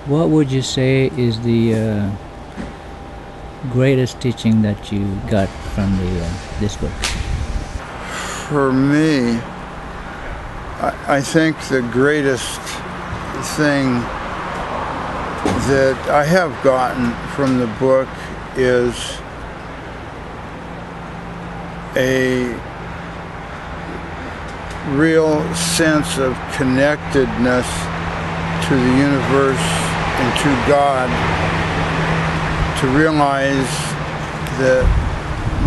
What would you say is the greatest teaching that you got from this book? For me, I think the greatest thing that I have gotten from the book is a real sense of connectedness to the universe and to God, to realize that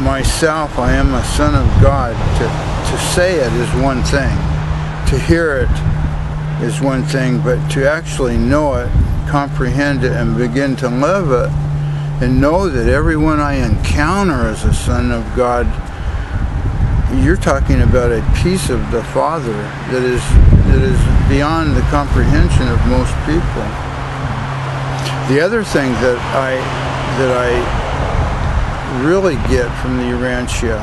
myself, I am a son of God. To say it is one thing, to hear it is one thing, but to actually know it, comprehend it, and begin to live it, and know that everyone I encounter as a son of God, you're talking about a piece of the Father that is beyond the comprehension of most people. The other thing that I really get from the Urantia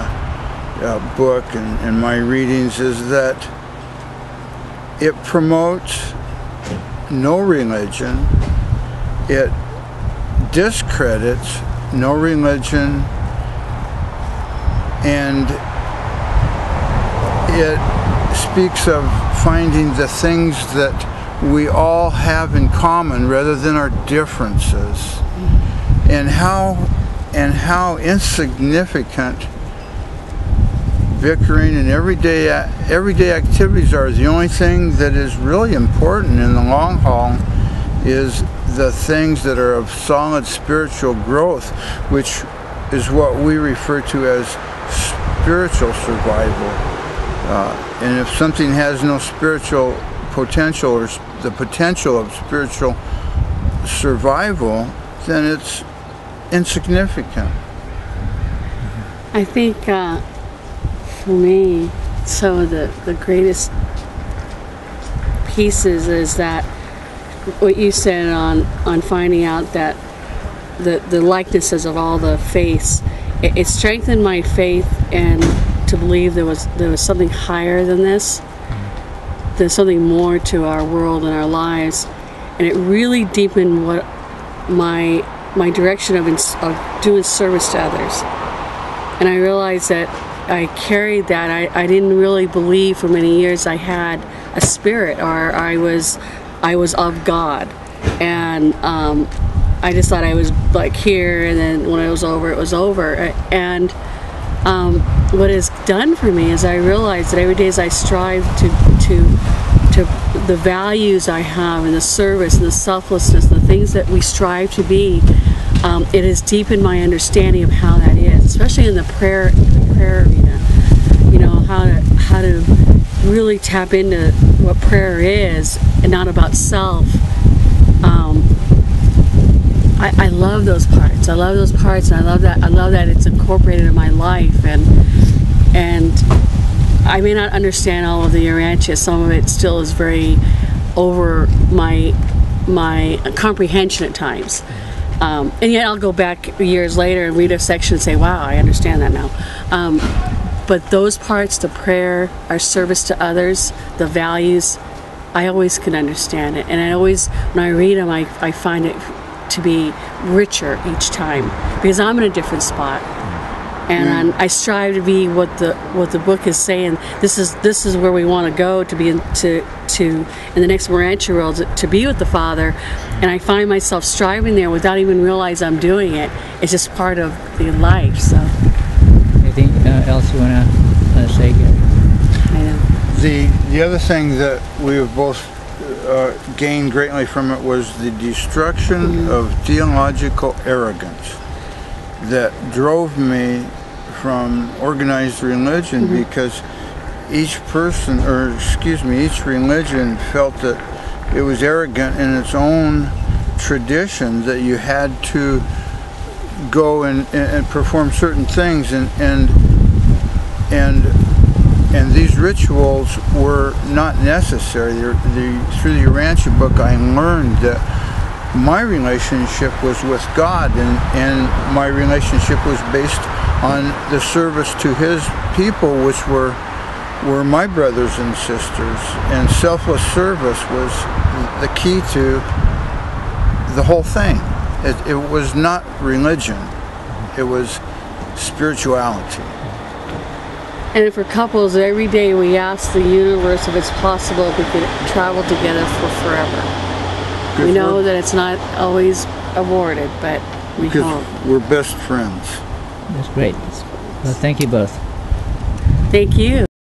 book and my readings is that it promotes no religion, it discredits no religion, and it speaks of finding the things that we all have in common rather than our differences, and how insignificant bickering and everyday activities are. The only thing that is really important in the long haul is the things that are of solid spiritual growth, which is what we refer to as spiritual survival. And if something has no spiritual potential or the potential of spiritual survival, then it's insignificant. I think for me, some of the greatest pieces is that what you said on finding out that the likenesses of all the faiths, it strengthened my faith and to believe there was something higher than this. There's something more to our world and our lives, and it really deepened what my direction of doing service to others. And I realized that I carried that. I didn't really believe for many years I had a spirit, or I was of God, and I just thought I was like here, and then when it was over, it was over. And what it's done for me is I realized that every day as I strive to the values I have, and the service and the selflessness, the things that we strive to be, it has deepened my understanding of how that is, especially in the prayer arena. You know, how to really tap into what prayer is and not about self. I love those parts. I love those parts, and I love that it's incorporated in my life. And I may not understand all of the Urantia. Some of it still is very over my comprehension at times. And yet I'll go back years later and read a section and say, wow, I understand that now. But those parts, the prayer, our service to others, the values, I always can understand it. And I always, when I read them, I find it to be richer each time, because I'm in a different spot. And I strive to be what the book is saying. This is where we want to go to be in the next Urantia world, to be with the Father. And I find myself striving there without even realize I'm doing it. It's just part of the life. So. Anything else you want to say, Gary? I know. The other thing that we have both gained greatly from it was the destruction of theological arrogance that drove me from organized religion, because each religion felt that it was arrogant in its own tradition, that you had to go and perform certain things, and these rituals were not necessary. Through the Urantia book, I learned that my relationship was with God, and my relationship was based on the service to His people, which were my brothers and sisters. And selfless service was the key to the whole thing. It was not religion. It was spirituality. And for couples, every day we ask the universe if it's possible if we could travel together for forever. We know that it's not always awarded, but we hope. We're best friends. That's great. Well, thank you both. Thank you.